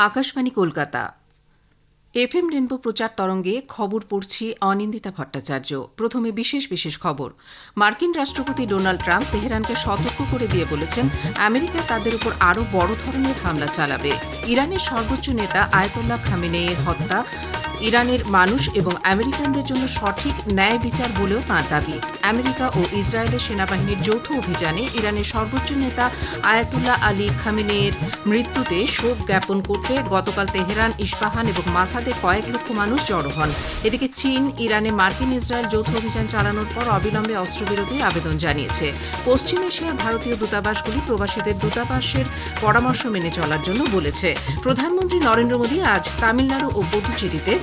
Akashvani Kolkata FM rainbow প্রচার তরঙ্গে খবর পড়ছি অনিন্দিতা ভট্টাচার্য। প্রথমে বিশেষ বিশেষ খবর। মার্কিন রাষ্ট্রপতি ডোনাল্ড ট্রাম্প তেহরানকে সতর্ক করে দিয়ে বলেছেন আমেরিকা তাদের উপর আরও বড় ধরনের হামলা চালাবে। ইরানের সর্বোচ্চ নেতা আয়াতুল্লাহ খামেনেইর হত্যা ইরানের মানুষ এবং আমেরিকানদের জন্য সঠিক ন্যায় বিচার বলেও তাঁর দাবি। আমেরিকা ও ইসরায়েলের সেনাবাহিনীর যৌথ অভিযানে ইরানের সর্বোচ্চ নেতা আয়াতুল্লাহ আলী খামেনেইর মৃত্যুতে শোক জ্ঞাপন করতে গতকাল তেহরান, ইস্পাহান এবং মাসাদে কয়েক লক্ষ মানুষ জড়ো হন। এদিকে চীন ইরানে মার্কিন ইসরায়েল যৌথ অভিযান চালানোর পর অবিলম্বে অস্ত্রবিরতির আবেদন জানিয়েছে। পশ্চিম এশিয়ার ভারতীয় দূতাবাসগুলি প্রবাসীদের দূতাবাসের পরামর্শ মেনে চলার জন্য বলেছে। প্রধানমন্ত্রী নরেন্দ্র মোদী আজ তামিলনাড়ু ও পুদুচেরিতে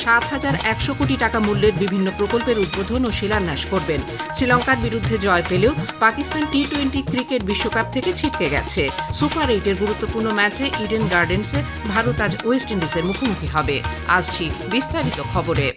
৭,১০০ কোটি টাকা মূল্যের বিভিন্ন প্রকল্পের উদ্বোধন ও শিলান্যাস করবেন। শ্রীলঙ্কার বিরুদ্ধে জয় পেলেও পাকিস্তান টি-20 ক্রিকেট বিশ্বকাপ থেকে ছিটকে গেছে। সুপার 8-এর গুরুত্বপূর্ণ ম্যাচে ইডেন গার্ডেন্সে ভারত আজ ওয়েস্ট ইন্ডিজের মুখোমুখি হবে। আসছি বিস্তারিত খবরে।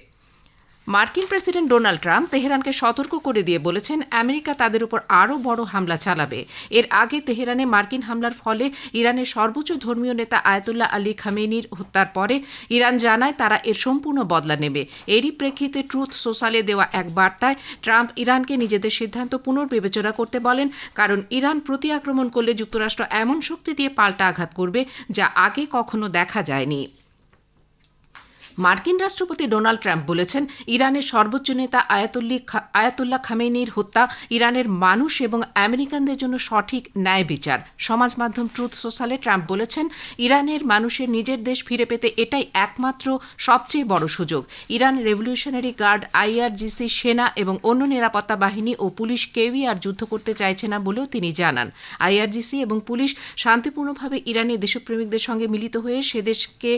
মার্কিন প্রেসিডেন্ট ডোনাল্ড ট্রাম্প তেহরানকে সতর্ক করে দিয়ে বলেছেন আমেরিকা তাদের উপর আরও বড় হামলা চালাবে। এর আগে তেহরানে মার্কিন হামলার ফলে ইরানের সর্বোচ্চ ধর্মীয় নেতা আয়াতুল্লাহ আলী খামেনির হত্যার পরে ইরান জানায় তারা এর সম্পূর্ণ বদলা নেবে। এরই প্রেক্ষিতে ট্রুথ সোশ্যালে দেওয়া এক বার্তায় ট্রাম্প ইরানকে নিজেদের সিদ্ধান্ত পুনর্বিবেচনা করতে বলেন, কারণ ইরান প্রতি আক্রমণ করলে যুক্তরাষ্ট্র এমন শক্তি দিয়ে পাল্টা আঘাত করবে যা আগে কখনো দেখা যায়নি। মার্কিন রাষ্ট্রপতি ডোনাল্ড ট্রাম্প বলেছেন ইরানের সর্বোচ্চ নেতা আয়াতুল্লাহ খামেনির হত্যা ইরানের মানুষ এবং আমেরিকানদের জন্য সঠিক ন্যায় বিচার। সমাজ মাধ্যম ট্রুথ সোশ্যালে ট্রাম্প বলেছেন ইরানের মানুষের নিজের দেশ ফিরে পেতে এটাই একমাত্র সবচেয়ে বড় সুযোগ। ইরান রেভলিউশনারি গার্ড, আইআরজিসি, সেনা এবং অন্য নিরাপত্তা বাহিনী ও পুলিশ কেউই আর যুদ্ধ করতে চাইছে না বলেও তিনি জানান। আইআরজিসি এবং পুলিশ শান্তিপূর্ণভাবে ইরানি দেশপ্রেমিকদের সঙ্গে মিলিত হয়ে সে দেশকে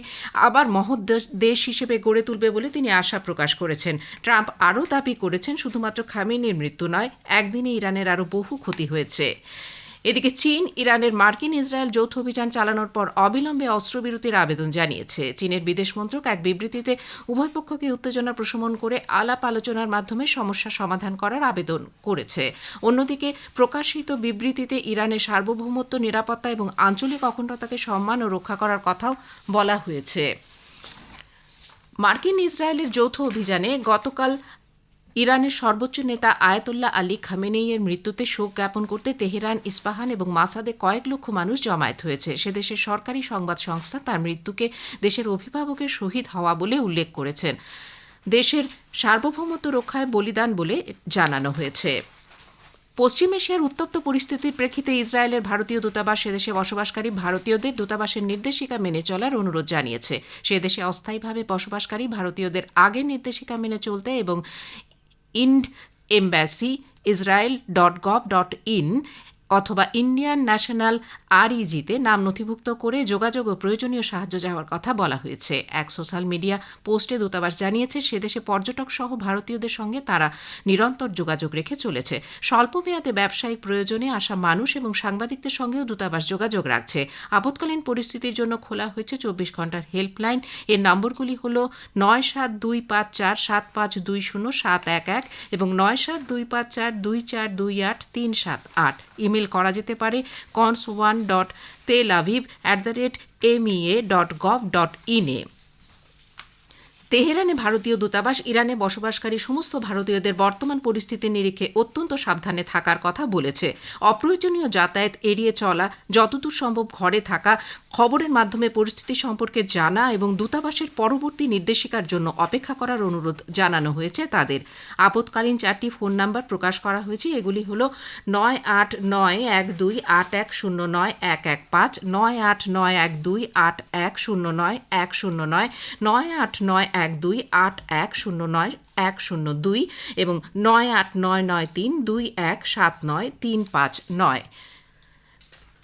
আবার মহৎ দেশ হিসেবে গড়ে তুলবে বলে তিনি আশা প্রকাশ করেছেন। ট্রাম্প আরও দাবি করেছেন শুধুমাত্র খামেনির মৃত্যু নয়, একদিনে ইরানের আরও বহু ক্ষতি হয়েছে। এদিকে চীন ইরানের মার্কিন ইসরায়েল যৌথ অভিযান চালানোর পর অবিলম্বে অস্ত্রবিরতির আবেদন জানিয়েছে। চীনের বিদেশ মন্ত্রক এক বিবৃতিতে উভয় পক্ষকে উত্তেজনা প্রশমন করে আলাপ আলোচনার মাধ্যমে সমস্যা সমাধান করার আবেদন করেছে। অন্যদিকে প্রকাশিত বিবৃতিতে ইরানের সার্বভৌমত্ব, নিরাপত্তা এবং আঞ্চলিক অখণ্ডতাকে সম্মান ও রক্ষা করার কথাও বলা হয়েছে। মার্কিন ইসরায়েলের যৌথ অভিযানে গতকাল ইরানের সর্বোচ্চ নেতা আয়াতুল্লাহ আলী খামেনেইয়ের মৃত্যুতে শোক জ্ঞাপন করতে তেহরান, ইস্পাহান এবং মাসাদে কয়েক লক্ষ মানুষ জমায়েত হয়েছে। সে দেশের সরকারি সংবাদ সংস্থা তার মৃত্যুকে দেশের অভিভাবকের শহীদ হওয়া বলে উল্লেখ করেছেন। দেশের সার্বভৌমত্ব রক্ষায় বলিদান বলে জানানো হয়েছে। পশ্চিম এশিয়ার উত্তপ্ত পরিস্থিতির প্রেক্ষিতে ইসরায়েলের ভারতীয় দূতাবাস সেদেশে বসবাসকারী ভারতীয়দের দূতাবাসের নির্দেশিকা মেনে চলার অনুরোধ জানিয়েছে। সে দেশে অস্থায়ীভাবে বসবাসকারী ভারতীয়দের আগের নির্দেশিকা মেনে চলতে এবং indembassy.israel.gov.in অথবা ইন্ডিয়ান ন্যাশনাল আরইজিতে নাম নথিভুক্ত করে যোগাযোগ ও প্রয়োজনীয় সাহায্য যাওয়ার কথা বলা হয়েছে। এক সোশ্যাল মিডিয়া পোস্টে দূতাবাস জানিয়েছে সে দেশে পর্যটক সহ ভারতীয়দের সঙ্গে তারা নিরন্তর যোগাযোগ রেখে চলেছে। স্বল্পমেয়াদে ব্যবসায়িক প্রয়োজনে আসা মানুষ এবং সাংবাদিকদের সঙ্গেও দূতাবাস যোগাযোগ রাখছে। আপৎকালীন পরিস্থিতির জন্য খোলা হয়েছে ২৪ ঘণ্টার হেল্পলাইন। এর নম্বরগুলি হল ৯৭২৫৪৭৫২০৭১ এবং ৯৭২৫৪২৪২৮৩৭৮। ইমেল করা যেতে পারে cons1.telaviv@mea.gov.in এ। তেহরানে ভারতীয় দূতাবাস ইরানে বসবাসকারী সমস্ত ভারতীয়দের বর্তমান পরিস্থিতির নিরিখে অত্যন্ত সাবধানে থাকার কথা বলেছে। অপ্রয়োজনীয় যাতায়াত এড়িয়ে চলা, যতদূর সম্ভব ঘরে থাকা, খবরের মাধ্যমে পরিস্থিতি সম্পর্কে জানা এবং দূতাবাসের পরবর্তী নির্দেশিকার জন্য অপেক্ষা করার অনুরোধ জানানো হয়েছে তাদের। আপৎকালীন 4টি ফোন নাম্বার প্রকাশ করা হয়েছে। এগুলি হল ৯৮৯১২৮১০৯১১৫, ৯৮৯১২৮১০৯১09, ৯৮৯১২৮১০৯১02 এবং ৯৮৯৯৩২১৭৯৩৫৯।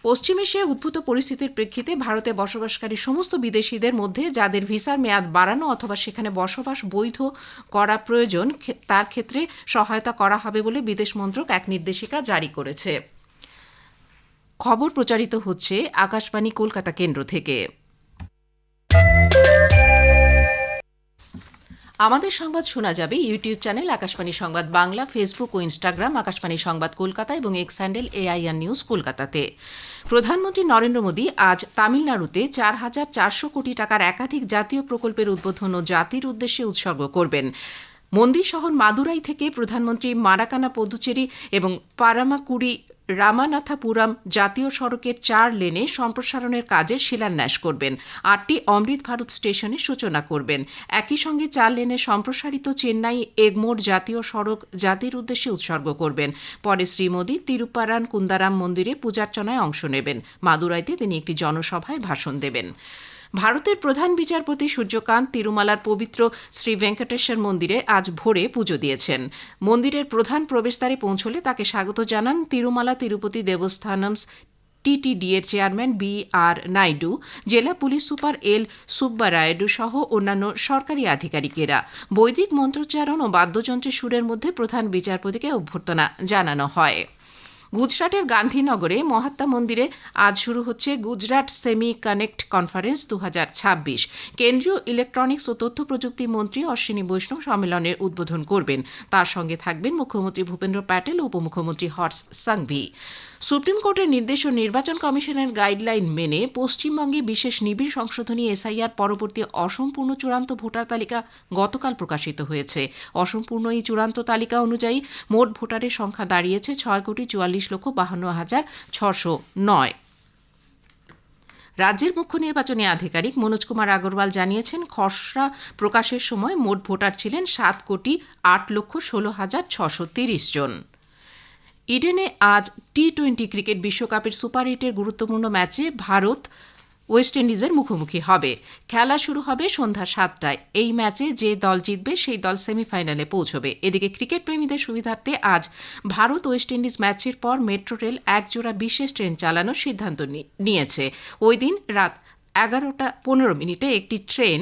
পশ্চিম এশিয়ায় উদ্ভূত পরিস্থিতির প্রেক্ষিতে ভারতে বসবাসকারী সমস্ত বিদেশিদের মধ্যে যাদের ভিসার মেয়াদ বাড়ানো অথবা সেখানে বসবাস বৈধ করা প্রয়োজন তার ক্ষেত্রে সহায়তা করা হবে বলে বিদেশ মন্ত্রক এক নির্দেশিকা জারি করেছে। খবর প্রচারিত হচ্ছে আকাশবাণী কলকাতা কেন্দ্র থেকে। আমাদের সংবাদ শোনা যাবে ইউটিউব চ্যানেল আকাশবাণী সংবাদ বাংলা, ফেসবুক ও ইনস্টাগ্রাম আকাশবাণী সংবাদ কলকাতা এবং এক্স হ্যান্ডেল AIR নিউজ কলকাতাতে। প্রধানমন্ত্রী নরেন্দ্র মোদী আজ তামিলনাড়ুতে 4,400 কোটি টাকার একাধিক জাতীয় প্রকল্পের উদ্বোধন ও জাতির উদ্দেশ্যে উৎসর্গ করবেন। মন্দির শহর মাদুরাই থেকে প্রধানমন্ত্রী মারাকানা পদুচেরি এবং পারামাকুড়ি রামানাথাপুরম জাতীয় সড়কের 4 লেনে সম্প্রসারণের কাজের শিলান্যাস করবেন। 8টি অমৃত ভারত স্টেশনের সূচনা করবেন। একই সঙ্গে 4 লেনে সম্প্রসারিত চেন্নাই এগমোর জাতীয় সড়ক জাতির উদ্দেশ্যে উৎসর্গ করবেন। পরে শ্রী মোদী তিরুপারান কুন্দারাম মন্দিরে পূজার্চনায় অংশ নেবেন। মাদুরাইতে তিনি একটি জনসভায় ভাষণ দেবেন। ভারতের প্রধান বিচারপতি সূর্যকান্ত তিরুমালার পবিত্র শ্রী ভেঙ্কটেশ্বর মন্দিরে আজ ভোরে পুজো দিয়েছেন। মন্দিরের প্রধান প্রবেশদ্বারে পৌঁছলে তাকে স্বাগত জানান তিরুমালা তিরুপতি দেবস্থানমস TTD এর চেয়ারম্যান BR নাইডু, জেলা পুলিশ সুপার L সুব্বারায়ডু সহ অন্যান্য সরকারি আধিকারিকেরা। বৈদিক মন্ত্রোচ্চারণ ও বাদ্যযন্ত্রের সুরের মধ্যে প্রধান বিচারপতিকে অভ্যর্থনা জানানো হয়। গুজরাটের গান্ধীনগরে মহাত্মা মন্দিরে আজ শুরু হচ্ছে গুজরাট সেমি কানেক্ট কনফারেন্স 2026। কেন্দ্রীয় ইলেকট্রনিক্স ও তথ্য প্রযুক্তি মন্ত্রী অশ্বিনী বৈষ্ণব সম্মেলনের উদ্বোধন করবেন। তার সঙ্গে থাকবেন মুখ্যমন্ত্রী ভূপেন্দ্র প্যাটেল ও উপমুখ্যমন্ত্রী হর্ষ সাংভি। সুপ্রিম কোর্টের নির্দেশ ও নির্বাচন কমিশনের গাইডলাইন মেনে পশ্চিমবঙ্গে বিশেষ নিবিড় সংশোধনী SIR পরবর্তী অসম্পূর্ণ চূড়ান্ত ভোটার তালিকা গতকাল প্রকাশিত হয়েছে। অসম্পূর্ণ এই চূড়ান্ত তালিকা অনুযায়ী মোট ভোটারের সংখ্যা দাঁড়িয়েছে 6,44,52,609। রাজ্যের মুখ্য নির্বাচনী আধিকারিক মনোজ কুমার আগরওয়াল জানিয়েছেন, খসড়া প্রকাশের সময় মোট ভোটার ছিলেন 7,08,16,630 জন। ইডেনে আজ T20 ক্রিকেট বিশ্বকাপের সুপার 8-এর গুরুত্বপূর্ণ ম্যাচে ভারত ওয়েস্ট ইন্ডিজের মুখোমুখি হবে। খেলা শুরু হবে সন্ধ্যা 7টায়। এই ম্যাচে যে দল জিতবে সেই দল সেমিফাইনালে পৌঁছবে। এদিকে ক্রিকেট প্রেমীদের সুবিধার্থে আজ ভারত ওয়েস্ট ইন্ডিজ ম্যাচের পর মেট্রো রেল একজোড়া বিশেষ ট্রেন চালানোর সিদ্ধান্ত নিয়েছে। ওই দিন রাত 11:15 একটি ট্রেন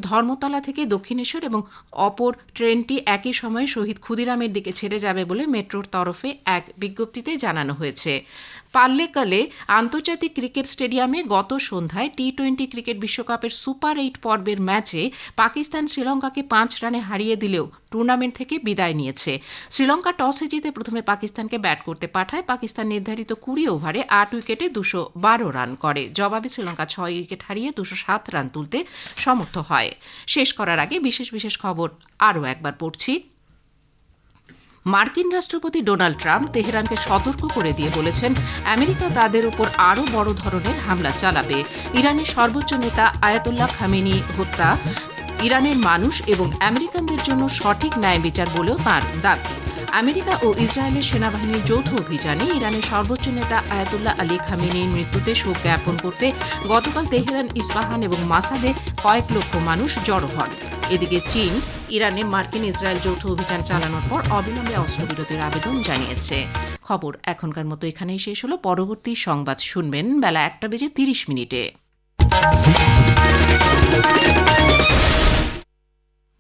ধর্মতলা থেকে দক্ষিণেশ্বর এবং অপর ট্রেনটি একই সময়ে শহীদ ক্ষুদিরামের দিকে ছেড়ে যাবে বলে মেট্রোর তরফে এক বিজ্ঞপ্তিতে জানানো হয়েছে। পাল্লেকালে আন্তর্জাতিক ক্রিকেট স্টেডিয়ামে গত সন্ধ্যায় T20 ক্রিকেট বিশ্বকাপের সুপার 8 পর্বের ম্যাচে পাকিস্তান শ্রীলঙ্কাকে 5 রানে হারিয়ে দিলেও টুর্নামেন্ট থেকে বিদায় নিয়েছে। শ্রীলঙ্কা টসে জিতে প্রথমে পাকিস্তানকে ব্যাট করতে পাঠায়। পাকিস্তান নির্ধারিত 20 ওভারে 8 উইকেটে 212 রান করে। জবাবে শ্রীলঙ্কা 6 উইকেট হারিয়ে 207 রান তুলতে সমর্থ হয়। শেষ করার আগে বিশেষ খবর আরও একবার পড়ছি। মার্কিন রাষ্ট্রপতি ডোনাল্ড ট্রাম্প তেহরানকে সতর্ক করে দিয়ে বলেছেন, আমেরিকা তাদের উপর আরও বড় ধরনের হামলা চালাবে। ইরানের সর্বোচ্চ নেতা আয়াতুল্লাহ খামেনি হত্যা ইরানের মানুষ এবং আমেরিকানদের জন্য সঠিক ন্যায় বিচার বলেও তাঁর দাবি। আমেরিকা ও ইসরায়েলের সেনাবাহিনীর যৌথ অভিযানে ইরানের সর্বোচ্চ নেতা আয়াতুল্লাহ আলী খামেনির মৃত্যুতে শোক জ্ঞাপন করতে গতকাল তেহরান, ইস্পাহান এবং মাসাদে কয়েক লক্ষ মানুষ জড়ো হন। এদিকে চীন ইরানে মার্কিন ইসরায়েল যৌথ অভিযান চালানোর পর অবিলম্বে অস্ত্রবিরতির আবেদন জানিয়েছে। খবর এখনকার মতো এখানেই শেষ হলো। পরবর্তী সংবাদ শুনবেন বেলা 1:30 মিনিটে।